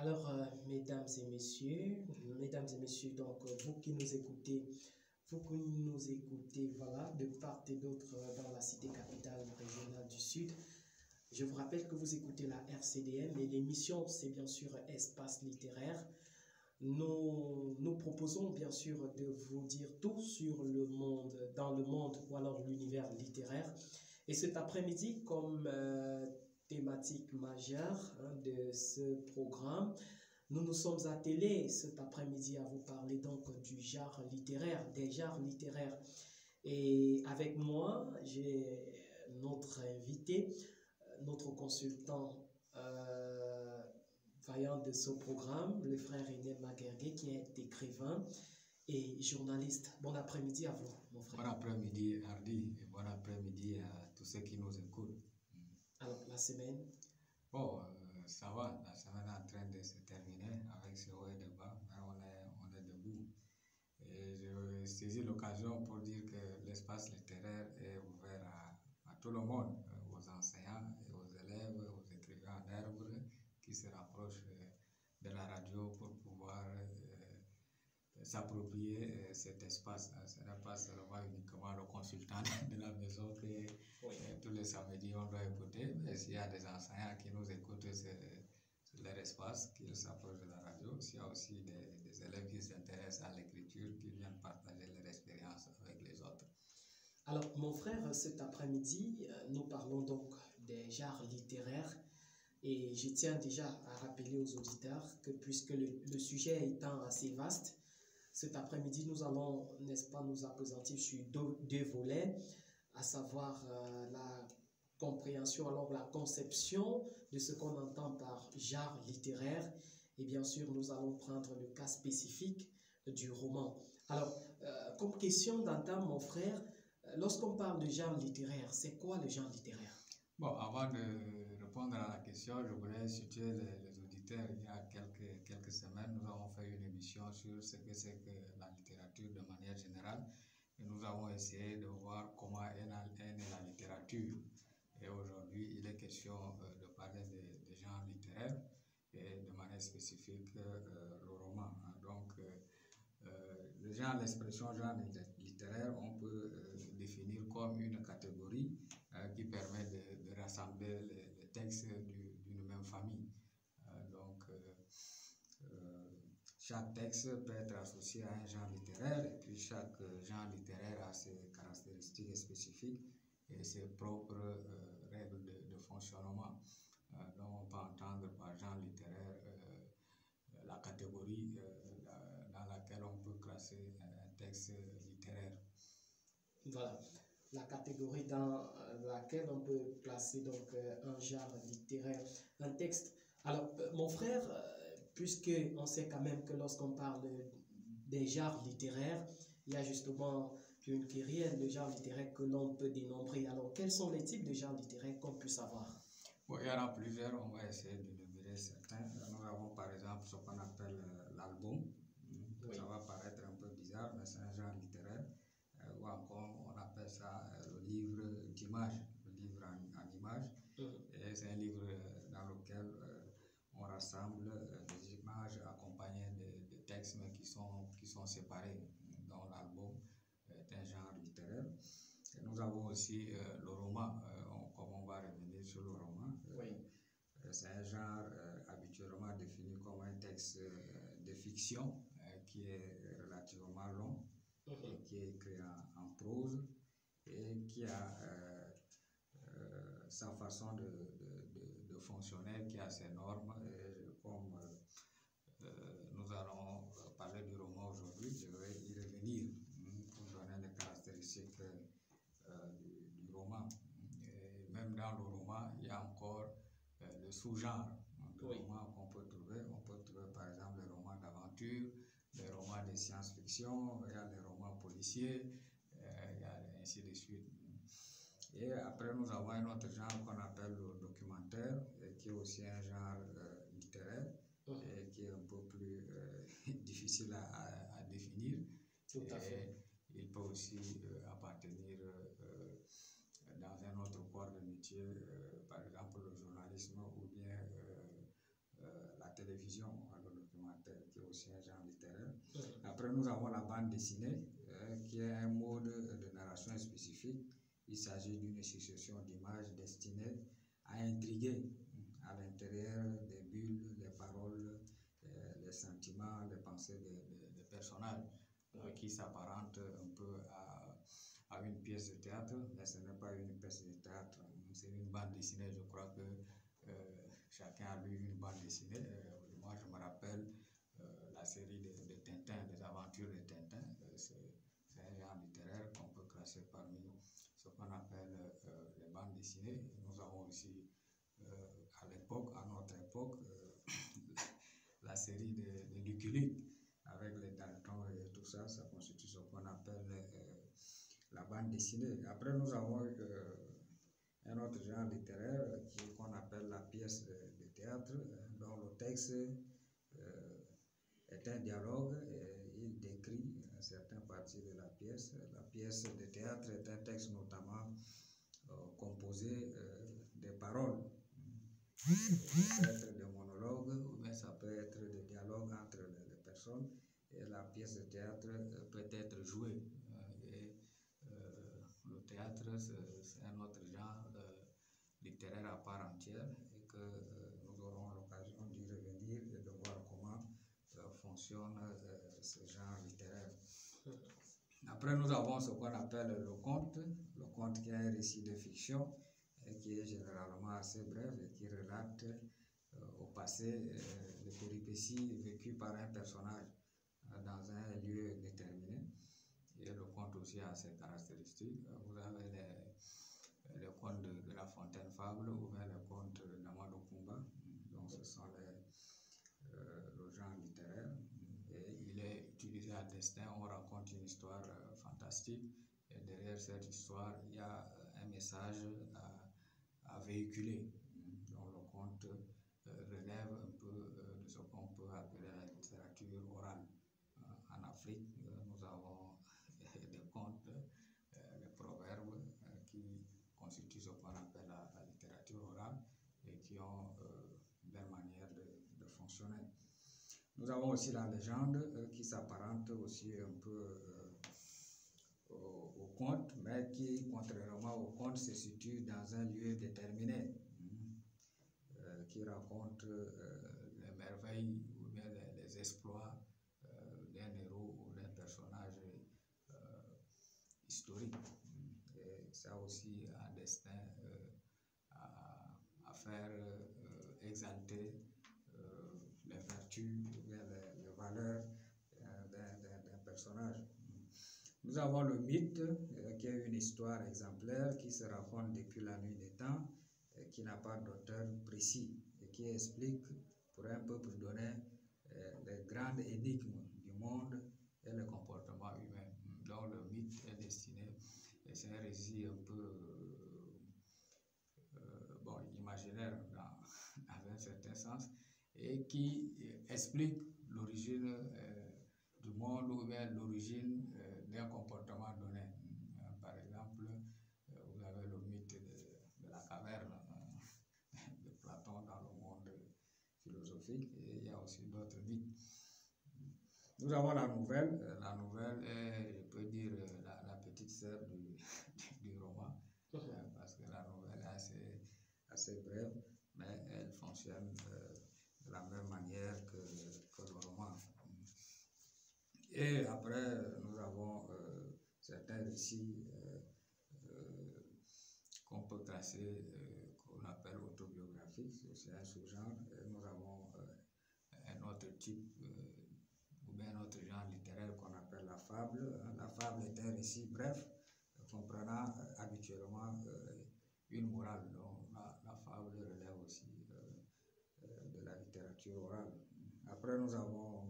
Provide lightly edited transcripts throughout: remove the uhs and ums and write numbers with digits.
Alors, mesdames et messieurs, donc vous qui nous écoutez, voilà, de part et d'autre dans la cité capitale régionale du Sud, je vous rappelle que vous écoutez la RCDM et l'émission, c'est bien sûr Espace littéraire. Nous proposons bien sûr de vous dire tout sur le monde, dans le monde ou alors l'univers littéraire. Et cet après-midi, comme thématique majeure de ce programme, nous nous sommes attelés cet après-midi à vous parler donc du genre littéraire, des genres littéraires. Et avec moi, j'ai notre invité, notre consultant vaillant de ce programme, le frère René Maguergué, qui est écrivain et journaliste. Bon après-midi à vous, mon frère. Bon après-midi, Hardy, et bon après-midi à tous ceux qui nous écoutent. Alors, la semaine? Bon, ça va, la semaine est en train de se terminer avec ce haut et de bas, mais on est debout. Et je saisis l'occasion pour dire que l'espace littéraire est ouvert à tout le monde, aux enseignants, et aux élèves, aux écrivains en herbe qui se rapprochent de la radio pour pouvoir s'approprier cet espace. Ce n'est pas seulement uniquement le consultant de la maison que tous les samedis on doit écouter, mais s'il y a des enseignants qui nous écoutent, c'est leur espace, qu'ils s'approchent de la radio. S'il y a aussi des élèves qui s'intéressent à l'écriture, qui viennent partager leur expérience avec les autres. Alors, mon frère, cet après-midi, nous parlons donc des genres littéraires. Et je tiens déjà à rappeler aux auditeurs que puisque le sujet étant assez vaste, cet après-midi, nous allons, n'est-ce pas, nous appesantir sur deux volets, à savoir la compréhension, alors la conception de ce qu'on entend par genre littéraire. Et bien sûr, nous allons prendre le cas spécifique du roman. Alors, comme question d'entame, mon frère, lorsqu'on parle de genre littéraire, c'est quoi le genre littéraire? Bon, avant de répondre à la question, je voudrais situer les auditeurs. Il y a quelques semaines, nous avons fait une émission sur ce que c'est que la littérature de manière générale. Et nous avons essayé de voir comment est née la littérature. Et aujourd'hui, il est question de parler des genres littéraires et de manière spécifique le roman. Donc, l'expression genre littéraire, on peut définir comme une catégorie qui permet de rassembler les textes d'une même famille. Chaque texte peut être associé à un genre littéraire et puis chaque genre littéraire a ses caractéristiques spécifiques et ses propres règles de fonctionnement. Donc on peut entendre par genre littéraire la catégorie dans laquelle on peut classer un texte littéraire. Voilà, la catégorie dans laquelle on peut placer donc un genre littéraire, un texte. Alors, mon frère, puisque on sait quand même que lorsqu'on parle des genres littéraires, il y a justement une kyrielle de genres littéraires que l'on peut dénombrer. Alors, quels sont les types de genres littéraires qu'on puisse avoir? Bon, il y en a plusieurs, on va essayer d'énumérer certains. Nous avons par exemple ce qu'on appelle l'album. Oui. Ça va paraître un peu bizarre, mais c'est un genre littéraire. Ou encore, on appelle ça le livre d'images, le livre en images. Et c'est un livre dans lequel on rassemble des images accompagnées de textes, mais qui sont séparés. Donc l'album est un genre littéraire. Et nous avons aussi le roman, comme on va revenir sur le roman. C'est un genre habituellement défini comme un texte de fiction qui est relativement long et qui est écrit en prose et qui a sa façon de fonctionner, qui a ses normes. Et comme nous allons parler du roman aujourd'hui, je vais y revenir pour donner les caractéristiques du roman. Et même dans le roman, il y a encore le sous-genre de romans qu'on peut trouver. On peut trouver par exemple les romans d'aventure, les romans de science-fiction, il y a les romans policiers, il y a ainsi de suite. Et après, nous avons un autre genre qu'on appelle le documentaire, qui est aussi un genre littéraire, et qui est un peu plus difficile à définir. Tout à fait. Il peut aussi appartenir dans un autre corps de métier, par exemple le journalisme ou bien la télévision, le documentaire, qui est aussi un genre littéraire. Après, nous avons la bande dessinée, qui est un mode de narration spécifique. Il s'agit d'une succession d'images destinées à intriguer à l'intérieur des bulles, les paroles, les sentiments, les pensées des personnages, qui s'apparentent un peu à une pièce de théâtre, mais ce n'est pas une pièce de théâtre, c'est une bande dessinée. Je crois que chacun a lu une bande dessinée. Moi, je me rappelle la série de Tintin, des aventures de Tintin. C'est un genre littéraire qu'on peut classer parmi ce qu'on appelle les bandes dessinées. Nous avons aussi, à notre époque, la série de Lucky Luke, avec les Dalton et tout ça, ça constitue ce qu'on appelle la bande dessinée. Après, nous avons un autre genre littéraire qu'on appelle la pièce de théâtre, dont le texte est un dialogue et il décrit certaines parties de la pièce. La pièce de théâtre est un texte notamment composé des paroles. Ça peut être des monologues ou bien ça peut être des dialogues entre les personnes, et la pièce de théâtre peut être jouée. Le théâtre, c'est un autre genre littéraire à part entière, et que nous aurons l'occasion d'y revenir et de voir comment fonctionne ce genre littéraire. Après, nous avons ce qu'on appelle le conte qui est un récit de fiction et qui est généralement assez bref et qui relate au passé les péripéties vécues par un personnage dans un lieu déterminé. Et le conte aussi a ses caractéristiques. Vous avez les contes de La Fontaine Fable ou bien les contes d'Amadou Koumba. Donc ce sont le genre littéraire. Et il est utilisé à destin. On raconte une histoire fantastique. Et derrière cette histoire, il y a un message à véhiculer. Donc le conte relève un peu de ce qu'on peut appeler la littérature orale. En Afrique, nous avons des contes, des proverbes qui constituent ce qu'on appelle la littérature orale et qui ont une belle manière de fonctionner. Nous avons aussi la légende qui s'apparente aussi un peu au conte, mais qui, contrairement au conte, se situe dans un lieu déterminé, qui raconte les merveilles ou bien les exploits d'un héros ou d'un personnage historique. Et ça aussi a un destin à faire exalter les vertus ou bien les valeurs d'un personnage. Nous avons le mythe, qui est une histoire exemplaire qui se raconte depuis la nuit des temps, qui n'a pas d'auteur précis et qui explique pour un peuple donné les grandes énigmes du monde et le comportement humain. Donc le mythe est destiné, et c'est un récit un peu imaginaire dans un certain sens, et qui explique l'origine du monde ou bien l'origine d'un comportement donné. Par exemple, vous avez le mythe de la caverne de Platon dans le monde philosophique, et il y a aussi d'autres mythes. Nous avons la nouvelle. La nouvelle est, je peux dire, la petite sœur du roman, parce que la nouvelle est assez brève, mais elle fonctionne de la même manière que le roman. Et après, nous avons certains récits qu'on peut classer, qu'on appelle autobiographiques, c'est un sous-genre. Nous avons un autre type, ou bien un autre genre littéraire qu'on appelle la fable. La fable est un récit bref, comprenant habituellement une morale. Donc la fable relève aussi de la littérature orale. Après, nous avons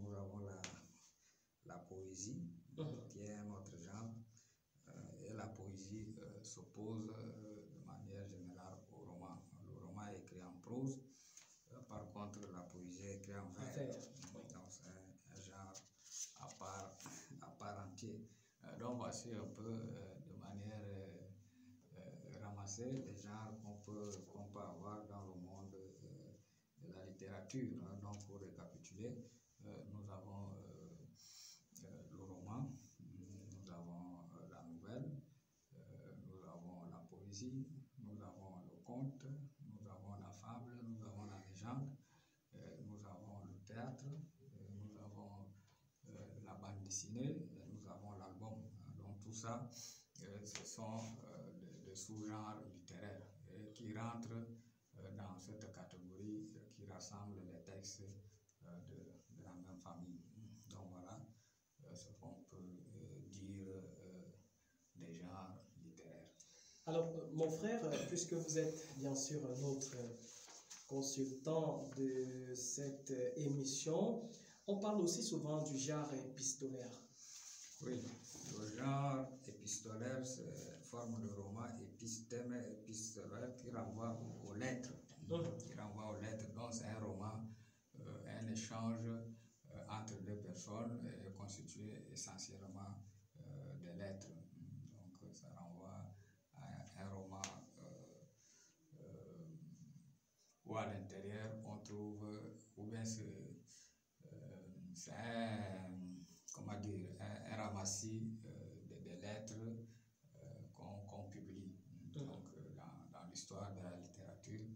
la poésie, qui est un autre genre, et la poésie s'oppose de manière générale au roman. Le roman est écrit en prose, par contre la poésie est écrite en vers. Donc c'est un genre à part entier. Donc voici un peu de manière ramassée les genres qu'on peut avoir dans le monde de la littérature. Donc, pour récapituler, nous avons le roman, nous avons la nouvelle, nous avons la poésie, nous avons le conte, nous avons la fable, nous avons la légende, nous avons le théâtre, nous avons la bande dessinée, nous avons l'album. Donc tout ça, ce sont des sous-genres littéraires qui rentrent dans cette catégorie qui rassemble les textes de la même famille. Donc voilà ce qu'on peut dire des genres littéraires. Alors, mon frère, puisque vous êtes bien sûr notre consultant de cette émission, on parle aussi souvent du genre épistolaire. Oui, le genre épistolaire, c'est une forme de roman épistème épistolaire qui renvoie aux lettres. Qui renvoie aux lettres. Donc, c'est un roman, un échange entre deux personnes constitué essentiellement des lettres. Donc, ça renvoie à un roman où à l'intérieur on trouve, ou bien c'est comment dire, un ramassis de lettres qu'on publie. Donc, dans l'histoire de la littérature,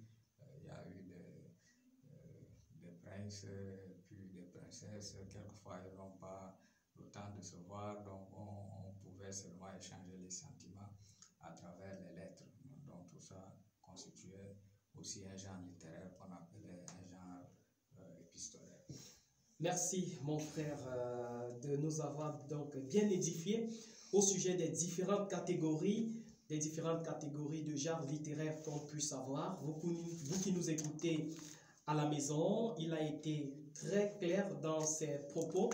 il y a eu des princes, puis des princesses. Quelquefois, ils n'ont pas le temps de se voir, donc on pouvait seulement échanger les sentiments à travers les lettres. Donc, tout ça constituait aussi un genre littéraire qu'on appelait un genre épistolaire. Merci, mon frère, de nous avoir donc bien édifié au sujet des différentes catégories de genres littéraires qu'on puisse avoir. Vous qui nous écoutez à la maison, il a été très clair dans ses propos.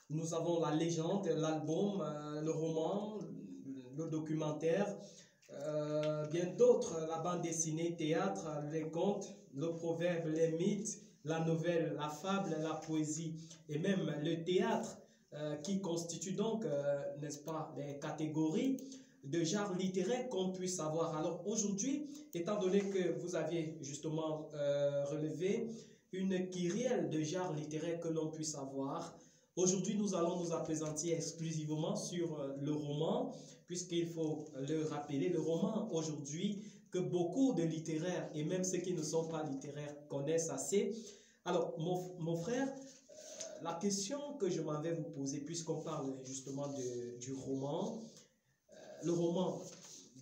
Nous avons la légende, l'album, le roman, le documentaire, bien d'autres, la bande dessinée, théâtre, les contes, le proverbe, les mythes, la nouvelle, la fable, la poésie et même le théâtre qui constituent donc, n'est-ce pas, les catégories de genre littéraire qu'on puisse avoir. Alors aujourd'hui, étant donné que vous aviez justement relevé une kyrielle de genre littéraire que l'on puisse avoir, aujourd'hui nous allons nous appesantir exclusivement sur le roman, puisqu'il faut le rappeler, le roman aujourd'hui que beaucoup de littéraires et même ceux qui ne sont pas littéraires connaissent assez. Alors, mon frère, la question que je m'en vais vous poser, puisqu'on parle justement du roman, le roman,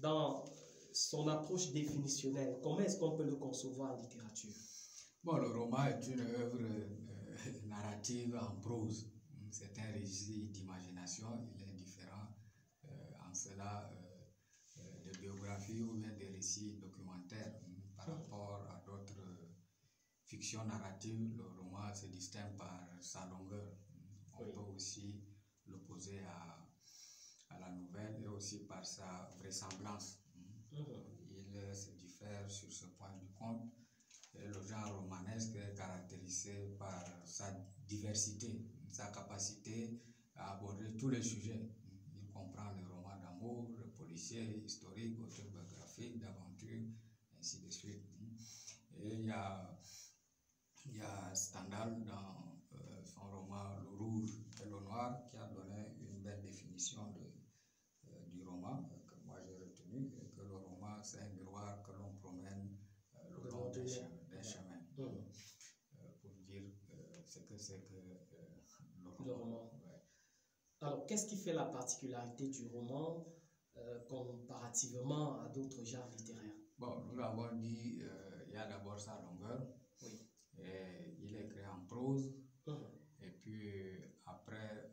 dans son approche définitionnelle, comment est-ce qu'on peut le concevoir en littérature? Bon, le roman est une œuvre narrative en prose. C'est un récit d'imagination. Il est différent en cela des biographies ou bien des récits documentaires par rapport à d'autres fictions narratives. Le roman se distingue par sa longueur. On peut aussi l'opposer à la nouvelle et aussi par sa vraisemblance. Il se diffère sur ce point du compte. Et le genre romanesque est caractérisé par sa diversité, sa capacité à aborder tous les sujets. Il comprend les romans d'amour, le policier, historique, autobiographique, d'aventure, ainsi de suite. Et il y a Stendhal dans son roman Le Rouge et le Noir qui a donné une belle définition du roman que moi j'ai retenu, et que le roman c'est un miroir que l'on promène le long d'un chemin. Pour dire ce que c'est que le roman. Ouais. Alors, qu'est-ce qui fait la particularité du roman comparativement à d'autres genres littéraires? Bon, nous l'avons dit, il y a d'abord sa longueur. Oui. Et il est écrit en prose. Et puis après,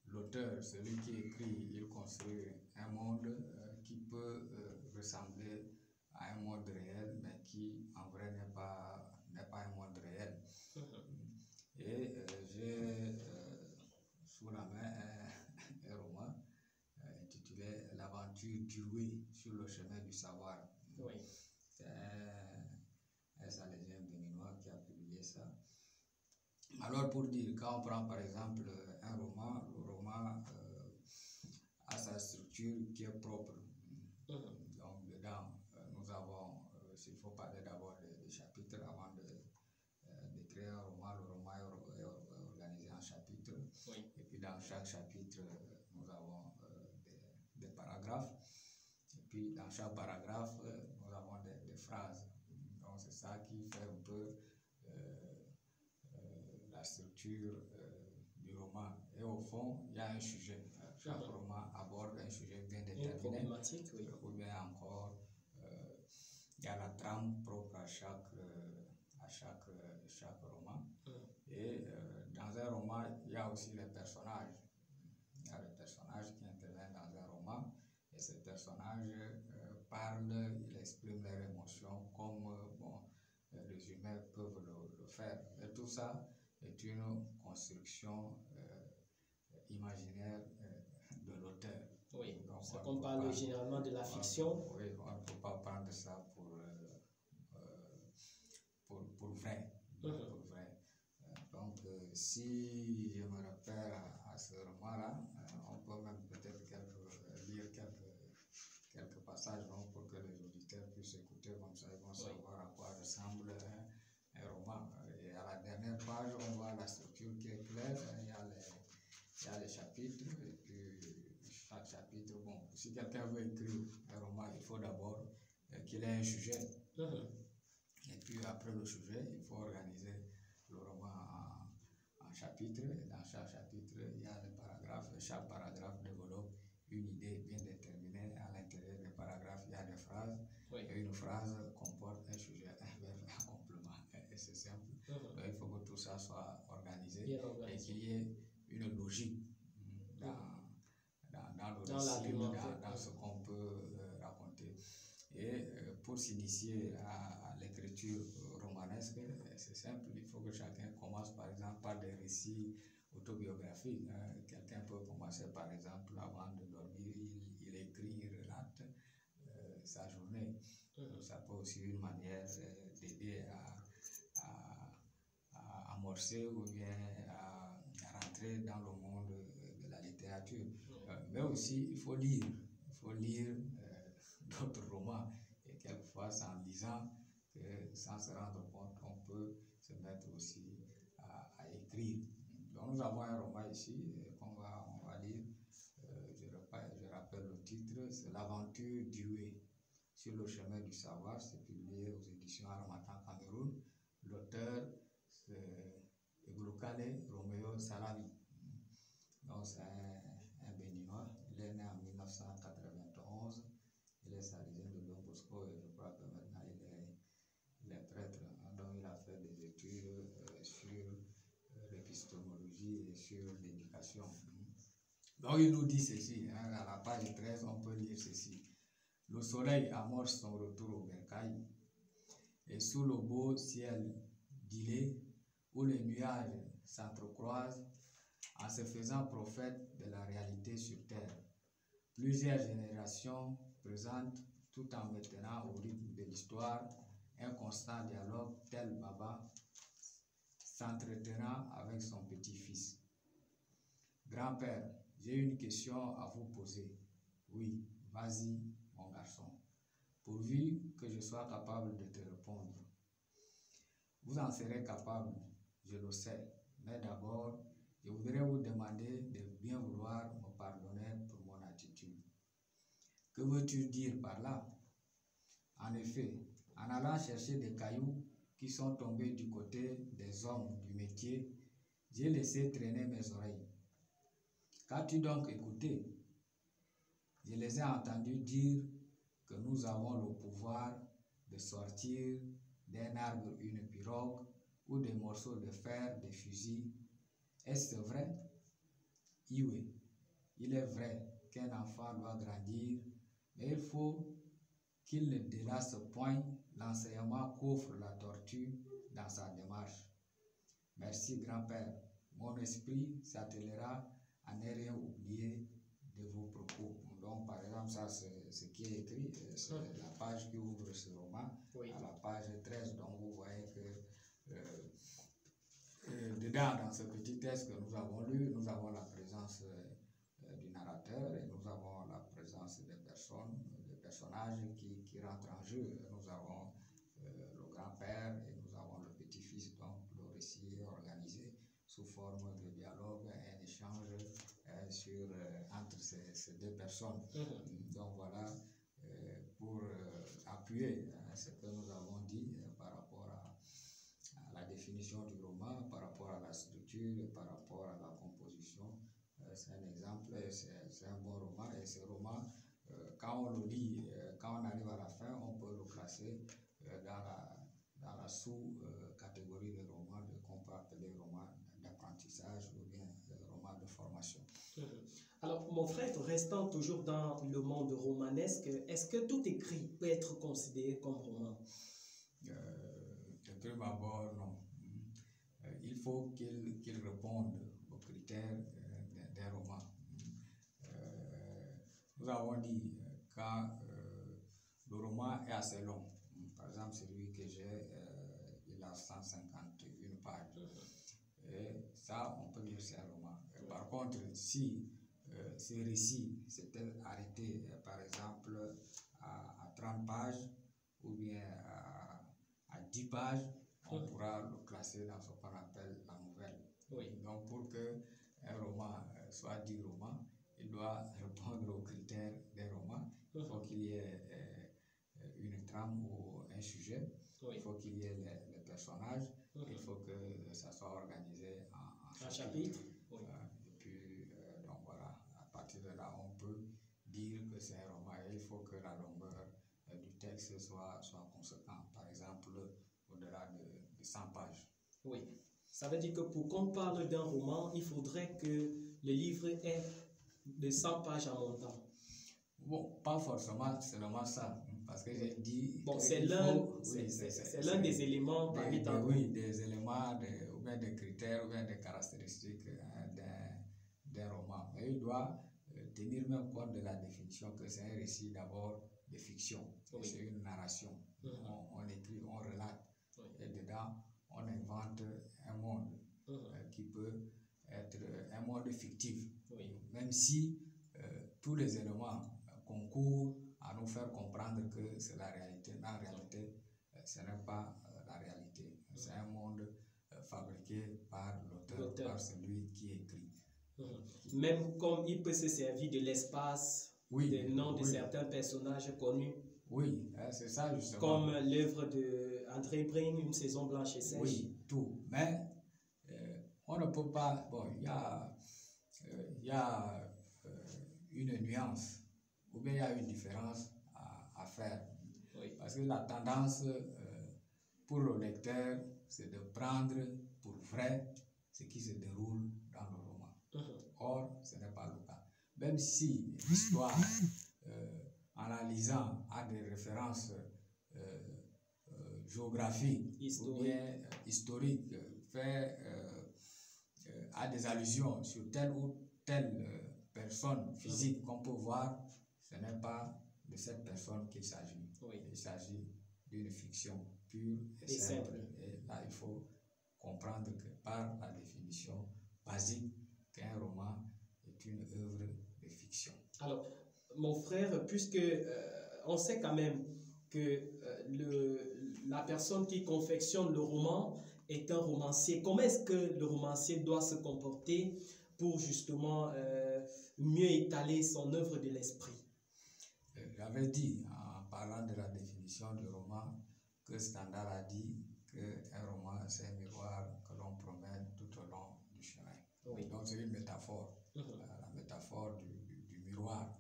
l'auteur, celui qui écrit, il construit un monde qui peut ressembler à un monde réel, mais qui en vrai n'est pas un monde réel. Et j'ai sous la main un roman intitulé L'aventure d'Urué sur le chemin du savoir. Oui. C'est un Salésien béninois qui a publié ça. Alors pour dire, quand on prend par exemple un roman, le roman a sa structure qui est propre. Donc dedans, nous avons, s'il faut parler d'abord des chapitres avant de créé un roman. Le roman est organisé en chapitres. Oui. Et puis dans chaque chapitre, nous avons des paragraphes. Et puis dans chaque paragraphe, nous avons des phrases. Donc c'est ça qui fait un peu la structure du roman. Et au fond, il y a un sujet. Chaque roman aborde un sujet bien déterminé. Une problématique, oui. Ou bien encore, il y a la trame propre à chaque roman. Et dans un roman, il y a aussi les personnages. Il y a les personnages qui interviennent dans un roman. Et ces personnages parlent, ils expriment leurs émotions comme les humains peuvent le faire. Et tout ça est une construction imaginaire de l'auteur. Oui, donc c'est qu'on parle généralement de la fiction. Oui, on ne peut pas prendre ça pour vrai. Pour vrai. Donc, si je me réfère à ce roman-là, on peut même peut-être lire quelques passages pour que les auditeurs puissent écouter, comme ça ils vont savoir à quoi ressemble un roman. Et à la dernière page, on voit la structure qui est claire. Il y a les chapitres, et puis chaque chapitre, si quelqu'un veut écrire un roman, il faut d'abord qu'il ait un sujet. Et puis après le sujet, il faut organiser le roman en chapitres. Et dans chaque chapitre, il y a des paragraphes. Et chaque paragraphe développe une idée bien déterminée. À l'intérieur des paragraphes, il y a des phrases. Et une phrase comporte un sujet, un verbe, un complément. Et c'est simple. Donc il faut que tout ça soit organisé et qu'il y ait une logique dans le récit, dans ce qu'on peut raconter. Et pour s'initier à l'écriture romanesque, c'est simple, il faut que chacun commence par exemple par des récits autobiographiques. Quelqu'un peut commencer par exemple avant de dormir, il écrit, il relate sa journée. Ça peut aussi une manière d'aider à amorcer ou bien à rentrer dans le monde de la littérature. Mais aussi, il faut lire d'autres romans. Et quelquefois, c'est en lisant que, sans se rendre compte, on peut se mettre aussi à écrire. Donc, nous avons un roman ici qu'on va lire. Je rappelle le titre, c'est L'aventure d'Iwe sur le chemin du savoir. C'est publié aux éditions Harmattan Cameroun. L'auteur, c'est Eglokale Romeo Salami. Donc, c'est un Béninois. Il est né en 1991. Il est salésien de Don Bosco et je crois que maintenant il est prêtre. Donc, il a fait des études sur l'épistémologie et sur l'éducation. Donc, il nous dit ceci. À la page 13, on peut lire ceci. Le soleil amorce son retour au bercail et sous le beau ciel d'Ilée, où les nuages s'entrecroisent en se faisant prophète de la réalité sur terre. Plusieurs générations présentent, tout en maintenant au rythme de l'histoire, un constant dialogue tel Baba s'entretenant avec son petit-fils. Grand-père, j'ai une question à vous poser. Oui, vas-y, mon garçon, pourvu que je sois capable de te répondre. Vous en serez capable, je le sais, mais d'abord, je voudrais vous demander de bien vouloir me pardonner pour mon attitude. Que veux-tu dire par là? En effet, en allant chercher des cailloux qui sont tombés du côté des hommes du métier, j'ai laissé traîner mes oreilles. Qu'as-tu donc écouté? Je les ai entendus dire que nous avons le pouvoir de sortir d'un arbre une pirogue ou des morceaux de fer, des fusils. Est-ce vrai? Oui, il est vrai qu'un enfant doit grandir, mais il faut qu'il ne délaisse point l'enseignement qu'offre la tortue dans sa démarche. Merci, grand-père. Mon esprit s'attellera à ne rien oublier de vos propos. Donc, par exemple, ça, c'est ce qui est écrit, c'est la page qui ouvre ce roman, à la page 13. Donc, vous voyez que dedans, dans ce petit texte que nous avons lu, nous avons la présence du narrateur et nous avons la présence des personnes, des personnages qui rentrent en jeu. Nous avons le grand-père et nous avons le petit-fils, donc le récit sous forme de dialogue, un échange entre ces deux personnes. Donc voilà, pour appuyer ce que nous avons dit par rapport à la définition du roman, par rapport à la structure, et par rapport à la composition. C'est un exemple, c'est un bon roman. Et ce roman, quand on le lit, quand on arrive à la fin, on peut le classer dans la sous-catégorie des romans qu'on peut appeler romans d'apprentissage ou bien romans de formation. Alors, mon frère, restant toujours dans le monde romanesque, est-ce que tout écrit peut être considéré comme roman? De prime abord, non. Il faut qu'il réponde aux critères d'un roman. Nous avons dit quand le roman est assez long. Par exemple, celui que j'ai, il a 151 pages. Et ça, on peut dire que c'est un roman. Par contre, si ce récit s'était arrêté, par exemple, à 30 pages ou bien à 10 pages, on pourra le classer dans ce qu'on appelle la nouvelle. Donc, pour qu'un roman soit dit roman, il doit répondre aux critères des romans. Il faut qu'il y ait une trame ou un sujet, il faut qu'il y ait les personnages, il faut que ça soit organisé en chapitres. Et puis, donc voilà, à partir de là, on peut dire que c'est un roman et il faut que la longueur du texte soit conséquente. Par exemple, au-delà de 100 pages. Oui, ça veut dire que pour qu'on parle d'un roman, il faudrait que le livre ait de 100 pages à montant. Bon, pas forcément seulement ça, parce que j'ai dit... Bon, c'est l'un des éléments parmi tant d'autres. Oui, des éléments, ou bien des critères, ou bien des caractéristiques d'un roman. Mais il doit tenir même compte de la définition que c'est un récit d'abord de fiction. C'est une narration. On écrit, on relate. Et dedans, on invente un monde qui peut être un monde fictif. Même si tous les éléments concourent à nous faire comprendre que c'est la réalité. Mais en réalité, ce n'est pas la réalité. C'est un monde fabriqué par l'auteur, par celui qui écrit. Même comme il peut se servir de l'espace, des noms de certains personnages connus. Oui, c'est ça justement. Comme l'œuvre d'André Brin, Une saison blanche et sèche. Oui, tout. Mais on ne peut pas... Bon, il y a une nuance, ou bien il y a une différence à faire. Parce que la tendance pour le lecteur, c'est de prendre pour vrai ce qui se déroule dans le roman. Or, ce n'est pas le cas. Même si l'histoire, en la lisant, a des références géographiques ou bien historiques, a des allusions sur telle ou telle personne physique qu'on peut voir, ce n'est pas de cette personne qu'il s'agit. Il s'agit d'une fiction pure et simple. Et là, il faut comprendre que par la définition basique qu'un roman est une œuvre de fiction. Alors, mon frère, puisque on sait quand même que la personne qui confectionne le roman est un romancier, comment est-ce que le romancier doit se comporter pour justement mieux étaler son œuvre de l'esprit? J'avais dit, en parlant de la définition du roman, que Stendhal a dit qu'un roman, c'est un miroir que l'on promène tout au long du chemin. Donc c'est une métaphore, la métaphore du miroir.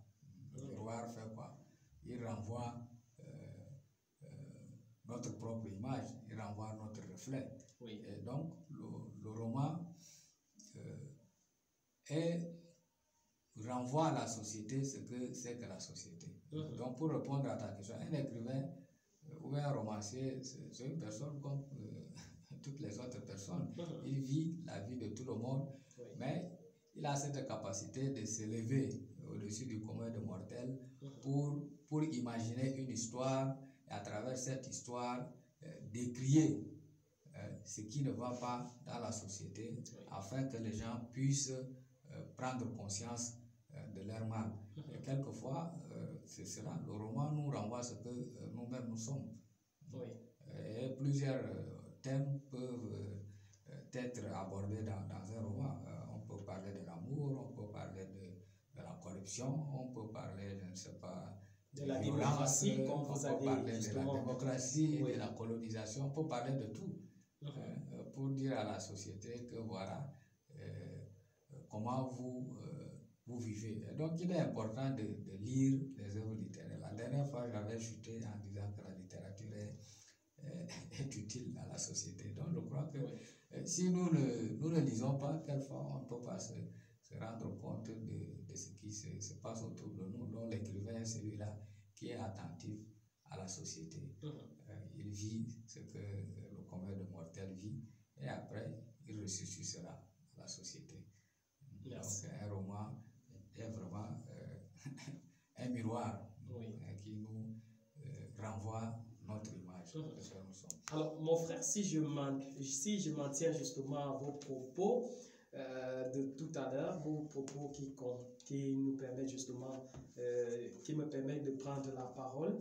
Le miroir fait quoi? Il renvoie notre propre image, il renvoie notre reflet. Et donc le roman renvoie à la société ce que c'est que la société. Donc pour répondre à ta question, un écrivain ou un romancier, c'est une personne comme toutes les autres personnes. Il vit la vie de tout le monde, mais il a cette capacité de s'élever au-dessus du commun des mortels pour imaginer une histoire et à travers cette histoire décrier ce qui ne va pas dans la société afin que les gens puissent prendre conscience de leur mal. Et quelquefois, c'est cela, le roman nous renvoie à ce que nous-mêmes nous sommes. Et plusieurs thèmes peuvent être abordés trouver dans un roman. On peut parler de l'amour, on peut parler de la corruption, on peut parler, je ne sais pas, de la démocratie, comme vous avez parler justement. de la démocratie, Oui. de la colonisation, on peut parler de tout. Pour dire à la société que voilà comment vous vivez. Et donc il est important de lire les œuvres littéraires. La dernière fois, j'avais chuté en disant que la littérature est utile à la société. Donc je crois que si nous ne lisons pas, quelquefois on ne peut pas se rendre compte de ce qui se passe autour de nous. Donc l'écrivain est celui-là qui est attentif à la société. Il vit ce que le commun de mortels vit et après il ressuscitera à la société. Merci. Donc un roman est vraiment un miroir qui nous renvoie notre image de ce que nous sommes. Alors mon frère, si je m'en tiens justement à vos propos de tout à l'heure, vos propos qui nous permettent justement, qui me permettent de prendre la parole,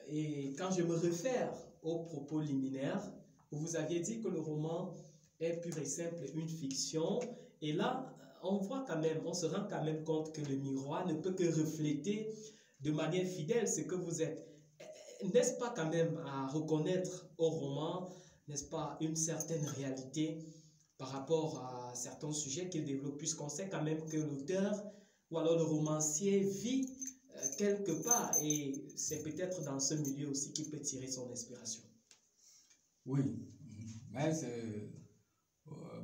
et quand je me réfère aux propos liminaires, vous aviez dit que le roman est pur et simple une fiction, et là on voit quand même, on se rend quand même compte que le miroir ne peut que refléter de manière fidèle ce que vous êtes. N'est-ce pas quand même à reconnaître au roman, n'est-ce pas, une certaine réalité par rapport à certains sujets qu'il développe, puisqu'on sait quand même que l'auteur ou alors le romancier vit quelque part, et c'est peut-être dans ce milieu aussi qu'il peut tirer son inspiration. Oui, mais c'est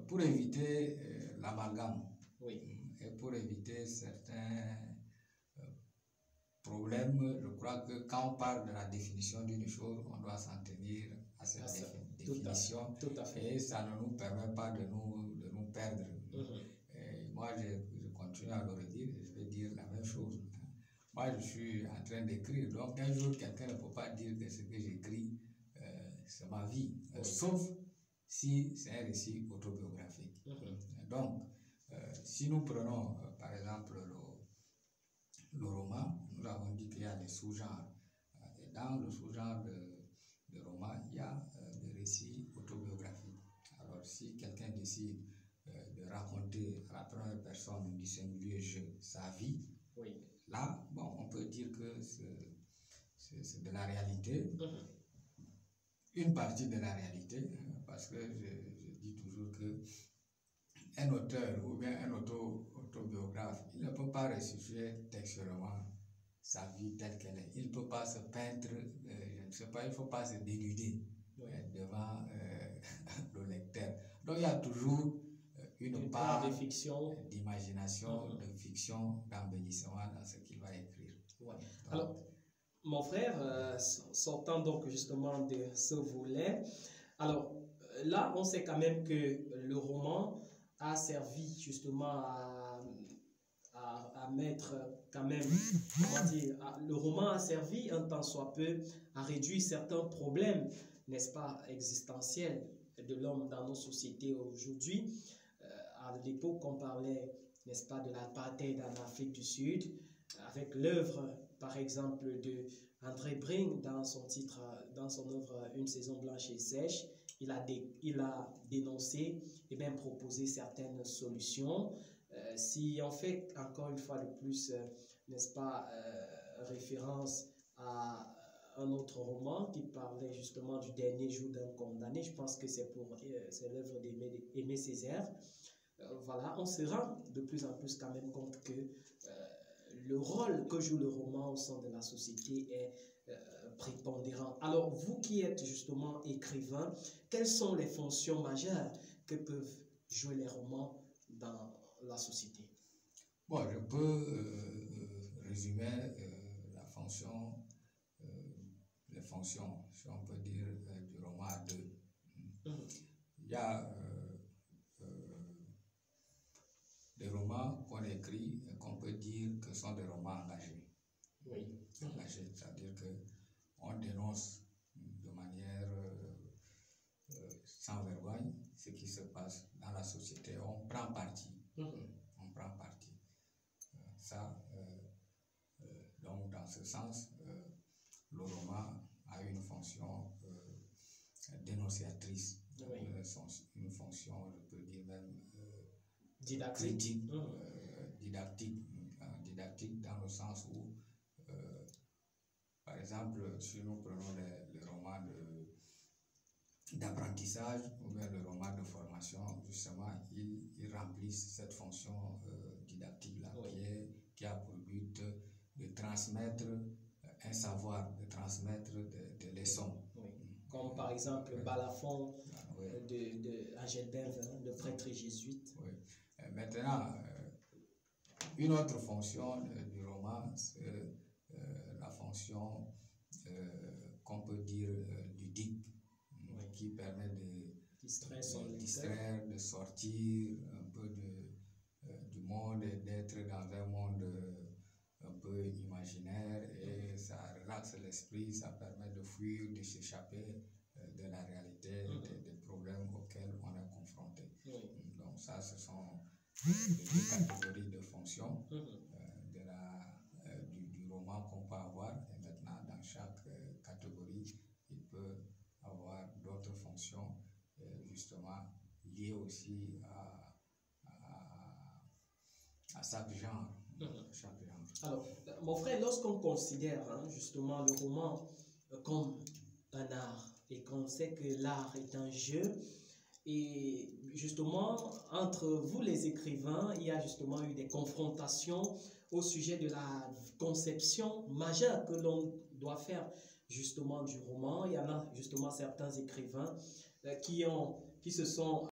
pour éviter l'amalgame. Oui. Et pour éviter certains problèmes, je crois que quand on parle de la définition d'une chose, on doit s'en tenir à cette définition. Tout à fait. Et ça ne nous permet pas de nous perdre. Et moi, je continue à le redire et je vais dire la même chose. Moi, je suis en train d'écrire. Donc, un jour, quelqu'un ne peut pas dire que ce que j'écris, c'est ma vie. Sauf si c'est un récit autobiographique. Donc, si nous prenons par exemple le roman, nous avons dit qu'il y a des sous-genres. Et dans le sous-genre de roman, il y a des récits autobiographiques. Alors, si quelqu'un décide de raconter à la première personne du singulier je sa vie, là, bon, on peut dire que c'est de la réalité. Une partie de la réalité, parce que je dis toujours que un auteur ou bien un autobiographe, il ne peut pas restituer textuellement sa vie telle qu'elle est. Il ne peut pas se peindre, je ne sais pas, il ne faut pas se dénuder devant le lecteur. Donc il y a toujours une part d'imagination, de fiction, d'embellissement dans ce qu'il va écrire. Donc, alors, mon frère, sortant donc justement de ce volet, alors là, on sait quand même que le roman a servi justement à mettre quand même, comment dire, le roman a servi un tant soit peu à réduire certains problèmes, n'est-ce pas, existentiels de l'homme dans nos sociétés aujourd'hui. À l'époque, on parlait, n'est-ce pas, de l'apartheid en Afrique du Sud, avec l'œuvre, par exemple, de André Bring dans son titre, dans son œuvre Une saison blanche et sèche. Il a dénoncé et même proposé certaines solutions. Si on fait encore une fois de plus, n'est-ce pas, référence à un autre roman qui parlait justement du dernier jour d'un condamné, je pense que c'est l'œuvre d'Aimé Césaire. Voilà, on se rend de plus en plus quand même compte que le rôle que joue le roman au sein de la société est prépondérant. Alors, vous qui êtes justement écrivain, quelles sont les fonctions majeures que peuvent jouer les romans dans la société? Bon, je peux résumer les fonctions, si on peut dire, du roman à deux. Il y a des romans qu'on écrit et qu'on peut dire que sont des romans engagés. Engagés, c'est-à-dire qu'on dénonce de manière sans vergogne ce qui se passe dans la société. On prend parti. On prend parti. Donc, dans ce sens, le roman a une fonction dénonciatrice, une fonction, je peux dire même critique, didactique dans le sens où, par exemple, si nous prenons les romans d'apprentissage ou bien le roman de formation, justement, ils remplissent cette fonction didactique-là, qui a pour but de transmettre un savoir, de transmettre des leçons. Comme par exemple Balafon de Agelbert, le prêtre jésuite. Maintenant, une autre fonction du roman, c'est la fonction qu'on peut dire ludique, qui permet de distraire, de sortir un peu du monde et d'être dans un monde un peu imaginaire, et ça relaxe l'esprit, ça permet de fuir, de s'échapper de la réalité, des problèmes auxquels on est confronté. Donc ça, ce sont les deux catégories de fonctions du roman qu'on peut avoir, et maintenant dans chaque catégorie, il peut avoir d'autres fonctions justement liées aussi à chaque genre. Alors, mon frère, lorsqu'on considère justement le roman comme un art, et qu'on sait que l'art est un jeu, et justement, entre vous les écrivains, il y a justement eu des confrontations au sujet de la conception majeure que l'on doit faire justement du roman. Il y en a justement certains écrivains qui se sont